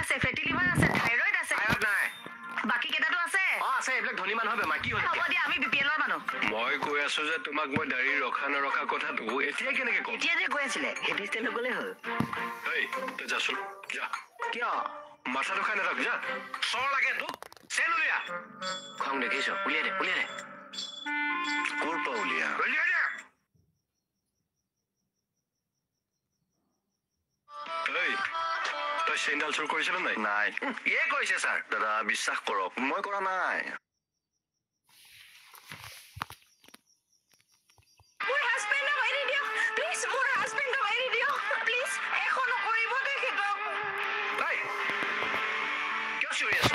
আছে, ফেটি লিভাৰ আছে, থাইৰয়েড আছে। থাইৰয়েড নাই। বাকি কেইটাটো আছে? আছে, এইবিলাক ধনী মানুহৰ বেমাৰ। কি হ'ল? হ'ব দিয়া, আমি বিপিএলৰ মানুহ। মই কৈ আছো যে তোমাক মই দাড়ি ৰখা নৰখা কথাটো এতিয়া কেনেকে কম? এতিয়া যে কৈ আছিলে সেইটো ষ্টাইলত গ'লে হ'ল। এই তই যাচোন যা। কিয়? মাথাটো খাই নাথাক যা। চৰ লাগে তোক। চেন উলিয়া। খং দেখিছ? উলিয়াই দে, উলিয়াই দে। ক'ৰ পৰা উলিয়া? উলিয়াই দে। এই তই চেইনডাল চুৰ কৰিছিল নাই? নাই। ইয়ে কৰিছে ছাৰ। দাদা বিশ্বাস কৰক মই কৰা নাই। মোৰ হাজবেণ্ডক এৰি দিয়ক প্লিজ, মোৰ হাজবেণ্ডক এৰি দিয়ক প্লিজ, একো নকৰিব তেখেতক। এই কিয় চিঞৰি আছ?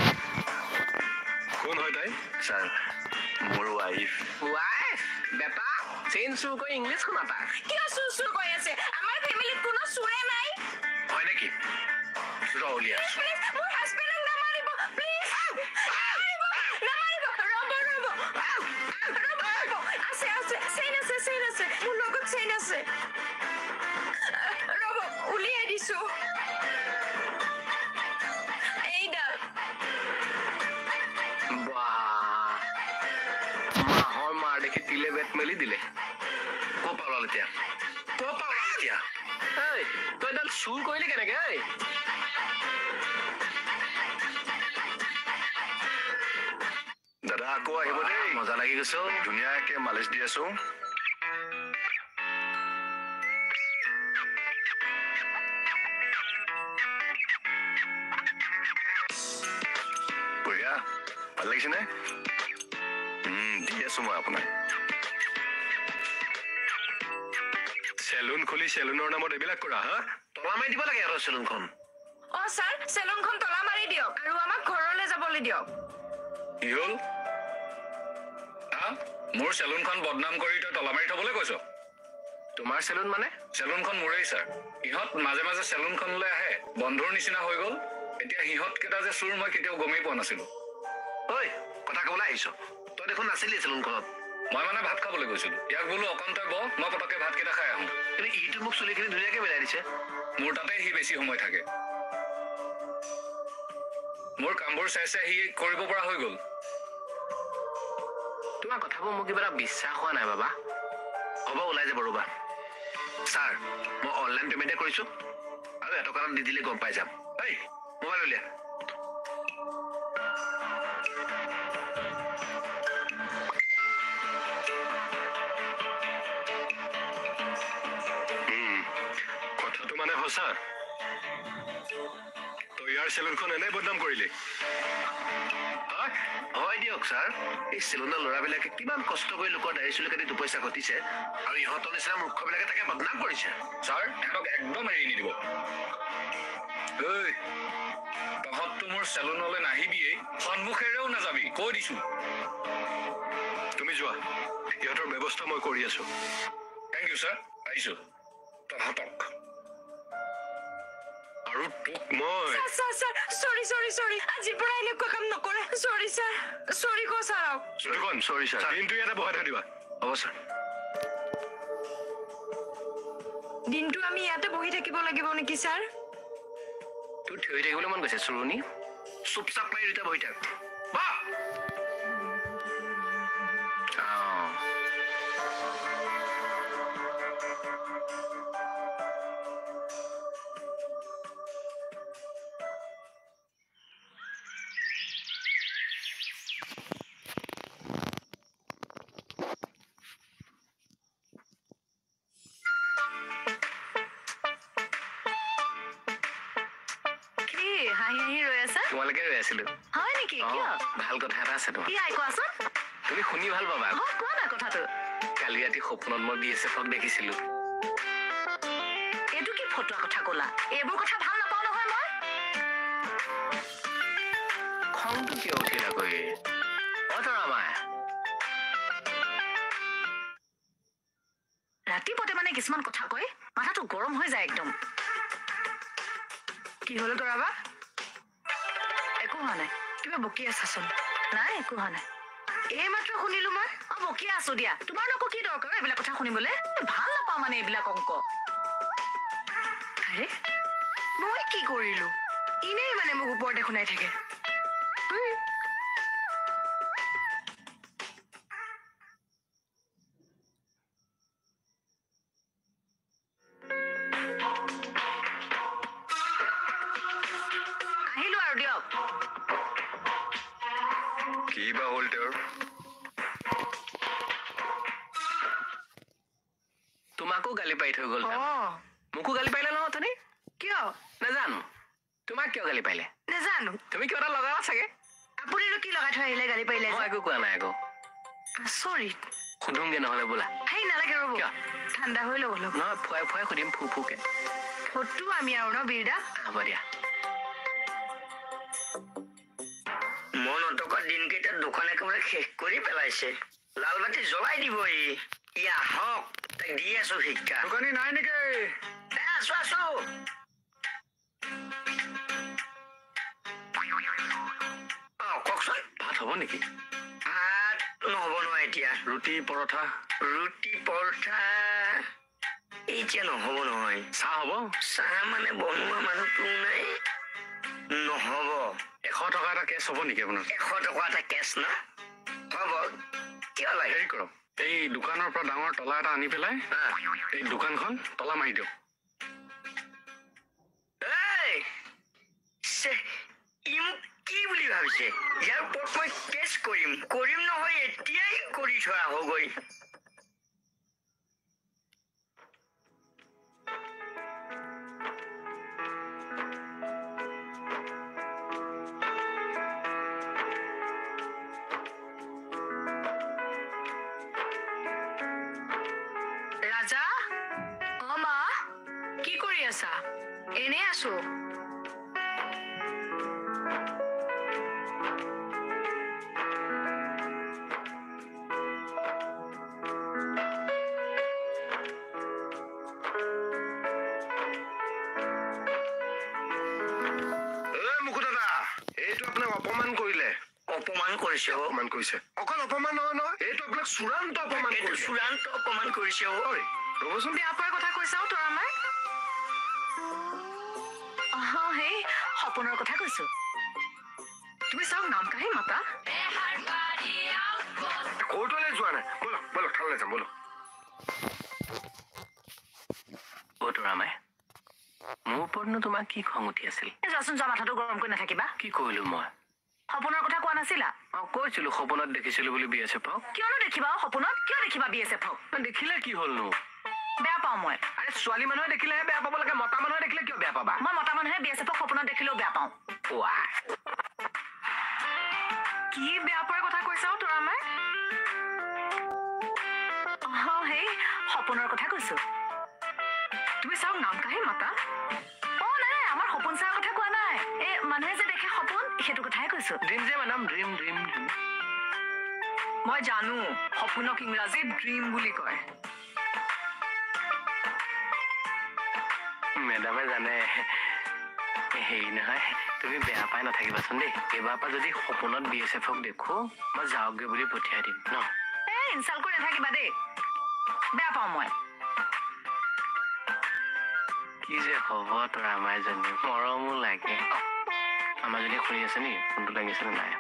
কোন হয় তাই? ছাৰ মোৰ ৱাইফ। ৱাইফ? বেটা চেইন চুৰ কৰি ইংলিছ শুনা তাক। কিয় চুৰ চুৰ কৰি আছে? আমাৰ ফেমিলিত কোনো চুৰে নাই। হয় নেকি? ৰ উলিয়া। প্লিজ মোৰ হাজবেণ্ডক নামাৰিব প্লিজ, নামাৰিব নামাৰিব। ৰ'ব আছে আছে, চেইন আছে, চেইন আছে, মোৰ লগত চেইন আছে। ৰ'ব উলিয়াই দিছো এইডাল। মাহৰ মাৰ দেখি তিলে বেট মেলি দিলে। ক'ৰ পৰা ওলাল এতিয়া? ক'ৰ পৰা ওলাল এতিয়া? এই তই এডাল চুৰ কৰিলি কেনেকে? এই দাদা আকৌ আহিব দেই। মজা লাগি গৈছে। ধুনীয়াকে মালিচ দি আছো। বঢ়িয়া, ভাল লাগিছে নে? দি আছো মই আপোনাক। চেলুন খুলি চেলুনৰ নামত এইবিলাক কৰা হা? তলা মাৰি দিব লাগে আৰু চেলুনখন। অ' ছাৰ, চেলুনখন তলা মাৰি দিয়ক আৰু আমাক ঘৰলৈ যাবলৈ দিয়ক। কি হ'ল? মোৰ চেলুনখন বদনাম কৰি তই তলা মাৰি থবলৈ কৈছ? তোমাৰ চেলুন মানে? চেলুনখন মোৰেই ছাৰ। ইহঁত মাজে মাজে চেলুনখনলৈ আহে, বন্ধুৰ নিচিনা হৈ গ'ল। এতিয়া সিহঁত কেইটা যে চোৰ মই কেতিয়াও গমেই পোৱা নাছিলো। ঐ কথা ক'বলৈ আহিছ? তই দেখোন নাছিলি চেলুনখনত। মই মানে ভাত খাবলৈ গৈছিলো। ইয়াক বোলো অকণ তই বহ, মই পটককে ভাতকেইটা খাই আহোঁ। কিন্তু ইটো মোক চুলিখিনি ধুনীয়াকে মিলাই দিছে। মোৰ তাতে সি বেছি সময় থাকে। মোৰ কামবোৰ চাই চাই সি কৰিব পৰা হৈ গ'ল। তোমাৰ কথাবোৰ মোৰ কিবা এটা বিশ্বাস হোৱা নাই বাবা। হ'ব ওলাই যাব ৰ'বা। ছাৰ মই অনলাইন পেমেণ্টে কৰিছো আৰু এটকা দি দিলে গম পাই যাম। এই মোবাইল উলিয়া। কথাটো মানে সঁচা? তই ইয়াৰ চেলুনখন এনেই বদনাম কৰিলি? হয় দিয়ক ছাৰ, এই চেলুনৰ ল'ৰাবিলাকে কিমান কষ্ট কৰি লোকৰ দাড়ি চুলি কাটি দুপইচা ঘটিছে আৰু ইহঁতৰ নিচিনা মূৰ্খবিলাকে তাকে বদনাম কৰিছে। ছাৰ এহঁতক একদম এৰি নিদিব। তহঁততো মোৰ চেলুনলৈ নাহিবিয়েই, সন্মুখেৰেও নাযাবি, কৈ দিছো। তুমি যোৱা, ইহঁতৰ ব্যৱস্থা মই কৰি আছো। থেংক ইউ ছাৰ, আহিছো। তহঁতক আৰু তোক মই ছাৰ সৰি আজিৰ পৰা এনেকুৱা কাম নকৰে। সৰি ছাৰ, সৰি ক ছাৰক। চৰি ছাৰ, দিনটো ইয়াতে বহাই থৈ দিবা। হ'ব ছাৰ। দিনটো আমি ইয়াতে বহি থাকিব লাগিব নেকি ছাৰ? তোৰ থিয় হৈ থাকিবলৈ মন গৈছে চুৰণি? চুপচাপ মাৰি দুটা বহি থাক। হাঁহি হাঁহি ৰৈ আছা? তোমালোকে ৰৈ আছিলো। হয় নেকি? কিয়? ভাল কথা এটা আছে তোমাৰ। কি আই কোৱাচোন? তুমি শুনি ভাল পাবা। কোৱা না কথাটো। কালি ৰাতি সপোনত মই BSFক দেখিছিলো। এইটো কি ফটোৱা কথা ক'লা? এইবোৰ কথা ভাল নাপাওঁ নহয় মই। খংটো কিয় উঠিল আকৌ? তৰামাই ৰাতিপুৱাতে মানে কিছুমান কথা কয় মাথাটো গৰম হৈ যায় একদম। কি হলো তৰাবা? একো হোৱা নাই। কিবা বকি আছাচোন? নাই একো হোৱা নাই। এই মাত্ৰ শুনিলো মই। বকি আছো দিয়া। তোমাৰ আকৌ কি দৰকাৰ এইবিলাক কথা শুনিবলৈ? ভাল নাপাওঁ মানে এইবিলাক অংক। আৰে মই কি কৰিলো? এনেই মানে মোক ওপৰতে শুনাই থাকে আহিলো আৰু দিয়ক কি বা হ'ল তেওঁৰ? তোমাকো গালি পাৰি থৈ গ'ল মোকো গালি পাৰিলে নহয় অথনি কিয় নাজানো তোমাক কিয় গালি পাৰিলে নেজানো তুমি কিয় এটা লগালা চাগে আপুনিনো কি লগাই থৈ আহিলে গালি পাৰিলে মই একো কোৱা নাই আকৌ চৰি সুধোংগে নহ'লে বোলা হেই নালাগে ৰ'ব কিয়? ঠাণ্ডা হৈ ল'ব অলপ নহয় ফুৱাই ফুৱাই সুধিম ফু ফুকে ফটো আমি আৰু ন বীৰদা হ'ব দিয়া মন অটকা দিনকেইটা দোকান একেবাৰে শেষ কৰি পেলাইছে লাল বাতি জ্বলাই দিব ই আহক তাক দি আছো শিক্ষা দোকানী নাই নেকি আছো আছো কওকচোন ভাত হ'ব নেকি ভাত নহব নহয় এতিয়া ৰুটি পৰঠা ৰুটি পৰঠা এতিয়া নহব নহয় চাহ হ'ব চাহ মানে বনোৱা মানুহটো নাই নহব 100 টকা এটা কেছ হ'ব নেকি আপোনাৰ 100 টকা এটা কেছ না হ'ব কিয় লাগে হেৰি কৰক এই দোকানৰ পৰা ডাঙৰ তলা এটা আনি পেলাই এই দোকানখন তলা মাৰি দিয়ক এই ই মোক কি বুলি ভাবিছে ইয়াৰ ওপৰত মই কেছ কৰিম নহয় এতিয়াই কৰি থোৱা হগৈ ৰাজা অ মা কি কৰি আছা এনে আছো মুকুতা এইটো আপোনাক অপমান কৰিলে অপমান কৰিছে অ অপমান কৰিছে অকল অপমান নহয় নহয় এইটো আপোনাক চূড়ান্ত অপমান এইটো কৰিছে চূড়ান্ত অপমান কৰিছে অ ৰ'বচোন বেয়া পোৱাৰ কথা কৈছা তোৰ আমাৰ সেই সপোনৰ কথা কৈছো তুমি চাওক নাম কাঢ়ি মাতা ক'ৰটোলৈ যোৱা নাই ব'লক ব'লক থানালৈ যাম ব'লক অ' তোৰামাই মোৰ ওপৰতনো তোমাৰ কি খং উঠি আছিল যোৱাচোন যোৱা মাথাটো গৰম কৰি নাথাকিবা কি কৰিলো মই সপোনৰ কথা কোৱা নাছিলা কৈছিলো সপোনত দেখিছিলো বুলি BSF কিয়নো দেখিবা সপোনত কিয় দেখিবা BSF দেখিলে কি হ'লনো বেয়া পাওঁ মই আৰে ছোৱালী মানুহে দেখিলেহে বেয়া পাব লাগে মতা মানুহে দেখিলে কিয় বেয়া পাবা মই মতা মানুহে BSF সপোনত দেখিলেও বেয়া পাওঁ কি বেয়া পোৱাৰ কথা কৈছা তোৰ আমাৰ সেই সপোনৰ কথা কৈছো তুমি চাওক নাম কাঢ়ি মাতা নাই আমাৰ সপোন চাৰ কথা কোৱা নাই এই মানুহে যে দেখে সপোন সেইটো কথাই কৈছো ড্ৰিম যে মানাম ড্ৰিম ড্ৰিম ড্ৰিম মই জানো সপোনক ইংৰাজীত ড্ৰিম বুলি কয় মেডামে জানে হেৰি নহয় তুমি বেয়া পাই নাথাকিবাচোন দেই এইবাৰ পৰা যদি সপোনত BSF দেখো মই যাওকগে বুলি পঠিয়াই দিম ন ইনচাল্ট কৰি নাথাকিবা দেই বেয়া পাওঁ মই কি যে হ'ব তোৰ আমাৰ জনী মৰমো লাগে আমাৰ জনী শুনি আছে নি ফোনটো লাগিছে নে নাই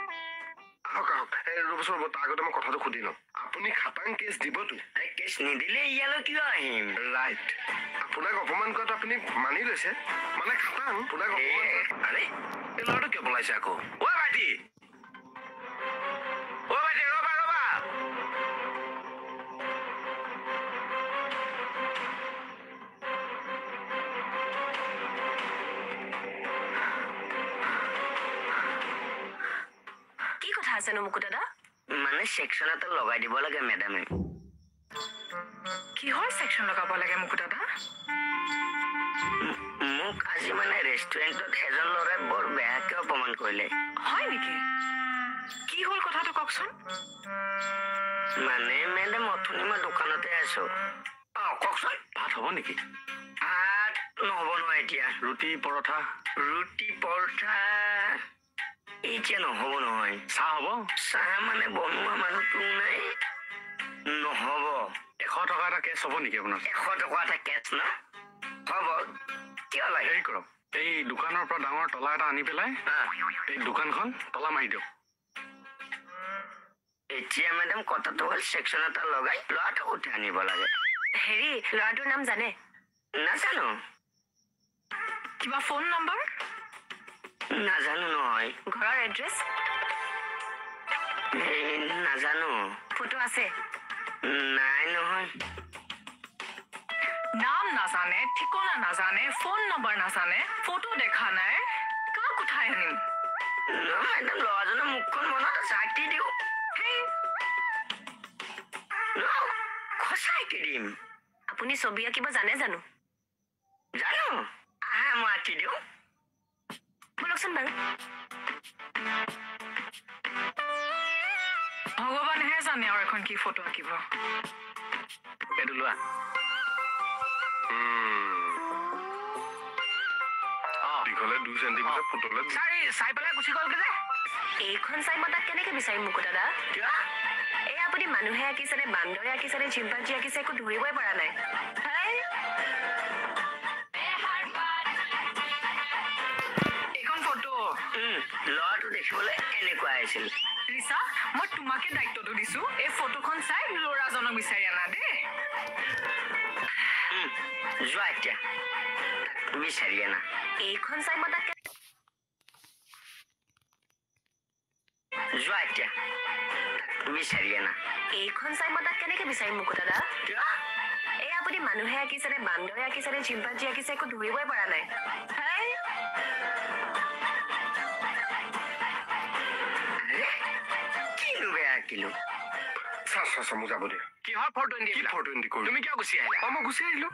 আহক আহক ৰ'বচোন তাৰ আগতে মই কথাটো সুধি লওঁ আপুনি খাটাং কেছ দিবতো কেছ নিদিলে ইয়ালৈ কিয় আহিম ৰাইট আপোনাক অপমান কৰাটো আপুনি মানি লৈছে মানে খাটাং আপোনাক অপমান আৰে এই ল'ৰাটো কিয় পলাইছে আকৌ অ' ভাইটি ৰ'বা ৰ'বা কি কথা আছেনো মুকু দাদা মানে সেকশন এটা লগাই দিব লাগে মেডামে কিহৰ সেকশন লগাব লাগে মুকু দাদা মোক আজি মানে ৰেষ্টুৰেণ্টত এজন ল'ৰাই বৰ বেয়াকে অপমান কৰিলে হয় নেকি কি হ'ল কথাটো কওকচোন মানে মেডাম অথনি মই দোকানতে আছো কওকচোন ভাত হ'ব নেকি ভাত নহব নহয় এতিয়া ৰুটি পৰঠা ৰুটি পৰঠা এতিয়া নহব নহয় চাহ হ'ব চাহ মানে বনোৱা মানুহটো নাই নহব 100 টকা এটা কেছ হ'ব নেকি আপোনাৰ 100 টকা এটা কেছ না হ'ব কিয় লাগে হেৰি কৰক এই দোকানৰ পৰা ডাঙৰ তলা এটা আনি পেলাই এই দোকানখন তলা মাৰি দিয়ক এতিয়া মেডাম কথাটো হ'ল ছেকশ্যন এটা লগাই ল'ৰাটোক উঠাই আনিব লাগে হেৰি ল'ৰাটোৰ নাম জানে নাজানো কিবা ফোন নম্বৰ নাজানো নহয় ঘৰৰ এড্ৰেছ নাজানো ফটো আছে নাই নহয় নাম নাজানে ঠিকনা নাজানে ফোন নম্বৰ নাজানে ফটো দেখা নাই কাক উঠাই আনিম মেডাম ল'ৰাজনৰ মুখখন মনত আছে আঁকি দিওঁ হেই সঁচাই দিম আপুনি ছবি আঁকিব জানে জানো জানো আহা মই আঁকি দিওঁ বলকচোন বাৰু ভগৱানেহে জানে আৰু এখন কি ফটো আঁকিব এইটো লোৱা দীঘলে 2 চেণ্টিমিটাৰ ফুটলে চাই পেলাই গুচি গ'লগে যে এইখন চাই মই তাক কেনেকে বিচাৰিম মোক দাদা কিয় এই আপুনি মানুহে আঁকিছে নে বান্দৰে আঁকিছে নে চিম্পাঞ্জী আঁকিছে একো ধৰিবই পৰা নাই এইখন ফটো ল'ৰাটো দেখিবলৈ এনেকুৱা আহিছিল ৰিচা মই তোমাকে দায়িত্বটো দিছো এই ফটোখন চাই ল'ৰাজনক বিচাৰি আনা দেই যোৱা এতিয়া বিচাৰি আনা এইখন চাই মই তাক যোৱা এতিয়া বিচাৰি আনা এইখন চাই মই তাক কেনেকে বিচাৰিম মোক দাদা কিয় এই আপুনি মানুহে আঁকিছে নে বান্দৰে আঁকিছে নে চিম্পাঞ্জী আঁকিছে একো ধৰিবই পৰা নাই কিনো বেয়া আঁকিলো চা মোক যাব দিয়া কিহৰ ফটো কি ফটো ইন্দি কৰিলো তুমি কিয় গুচি আহিলা মই গুচি আহিলো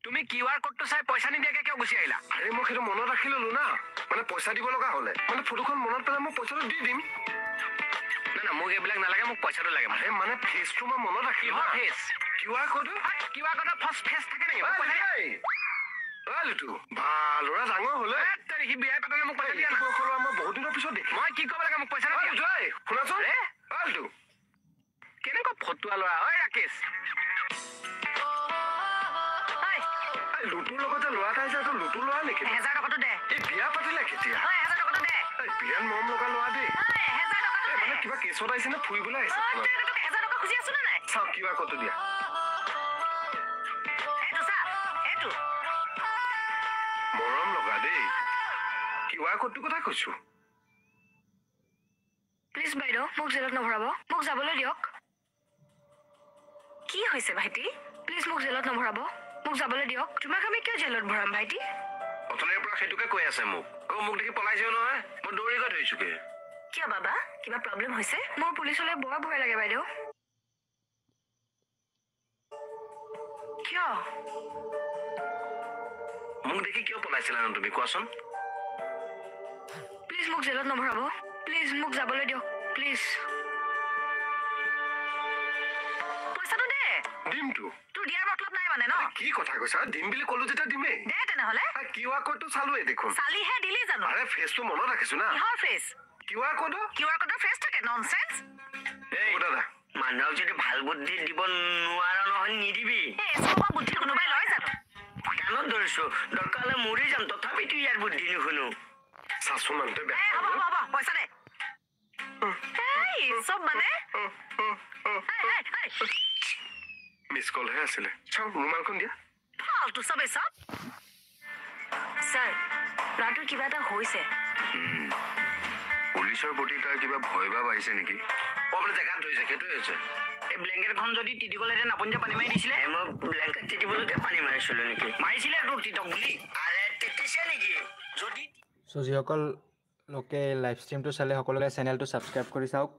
তুমি QR কোডটো চাই পইচা নিদিয়াকে কিয় গুচি আহিলা আৰে মই সেইটো মনত ৰাখি ললো না মানে পইচা দিব লগা হ'লে মানে ফটোখন মনত পেলাই মই পইচাটো দি দিম না মোক এইবিলাক নালাগে মোক পইচাটো লাগে আৰে মানে ফেচটো মই মনত ৰাখিলো কিহৰ ফেচ QR কোড QR কোডৰ ফেচ থাকে নেকি মোক পইচা দিয়া। লুটু বা ল'ৰা ডাঙৰ হ'লে সি বিয়াই পাতলে মোক পইচা দিয়া না মই বহুত দিনৰ পিছত দেখিম মই কি কৰিব লাগে মোক পইচা দিয়া শুনাচোন লুটু কেনেকুৱা ফটুৱা ল'ৰা ঐ ৰাকেশ লুটুৰ লগতে ল'ৰা এটা আহিছে লুটু ল'ৰা নেকি 1000 টকাটো দে এই বিয়া পাতিলে কেতিয়া 1000 টকাটো দে বিৰাট মৰম লগা ল'ৰা দেই 1000 টকাটো মানে কিবা কেছত আহিছে নে ফুৰিবলৈ আহিছে 1000 টকা খুজি আছো নে নাই চাওক কিবা ক'তো দিয়া এইটো চা এইটো মৰম লগা দেই কিবা ক'তো কথা কৈছো প্লিজ বাইদেউ মোক জেলত নভৰাব মোক যাবলৈ দিয়ক কি হৈছে ভাইটি প্লিজ মোক জেলত নভৰাব মোক যাবলৈ দিয়ক তোমাক আমি কিয় জেলত ভৰাম ভাইটি অথনিৰ পৰা সেইটোকে কৈ আছে মোক আকৌ মোক দেখি পলাইছেও নহয় মই দৌৰি গৈ ধৰিছোগে কিয় বাবা কিবা প্ৰব্লেম হৈছে মোৰ পুলিচলৈ বৰ ভয় লাগে বাইদেউ কিয় মোক দেখি কিয় পলাইছিলানো তুমি কোৱাচোন প্লিজ মোক জেলত নভৰাব প্লিজ মোক যাবলৈ দিয়ক প্লিজ পইচাটো দে দিমটো তোৰ দিয়াৰ মতলব নাই মানে ন কি কথা কৈছা দিম বুলি ক'লো যেতিয়া দিমেই দে তেনেহ'লে কিউআৰ কোডটো চালোৱে দেখোন চালিহে দিলি জানো আৰে ফেচটো মনত ৰাখিছো না কিহৰ ফেচ কিউআৰ কোড কিউআৰ কোডৰ ফেচ থাকে ননচেন্স দাদা মানুহক যদি ভাল বুদ্ধি দিব নোৱাৰা নহয় নিদিবি এই এচোপা বুদ্ধি কোনোবাই লয় জানো কাণত ধৰিছো দৰকাৰ হ'লে মৰি যাম তথাপিতো ইয়াৰ বুদ্ধি নুশুনো চাচোন মানুহটোৱে এই বেয়া হ'ব হ'ব হ'ব পইচা দে এই চব মানে মিছ কলহে আছিলে চাওক ৰুমালখন দিয়া ফাল্টু চবেই চব ছাৰ ল'ৰাটোৰ কিবা এটা হৈছে পুলিচৰ প্ৰতি তাৰ কিবা ভয় ভাৱ আহিছে নেকি বোলে জেগাত ধৰিছে সেইটোৱে হৈছে এই ব্লেংকেটখন যদি তিতিবলেহেঁতেন আপুনি যে পানী মাৰি দিছিলে মই ব্লেংকেট তিতিবলৈকে পানী মাৰিছিলো নেকি মাৰিছিলে তোক তিতক বুলি আৰে তিতিছে নেকি যদি চ' যিসকল লোকে লাইভ ষ্ট্ৰীমটো চালে সকলোকে চেনেলটো ছাবস্ক্ৰাইব কৰি চাওক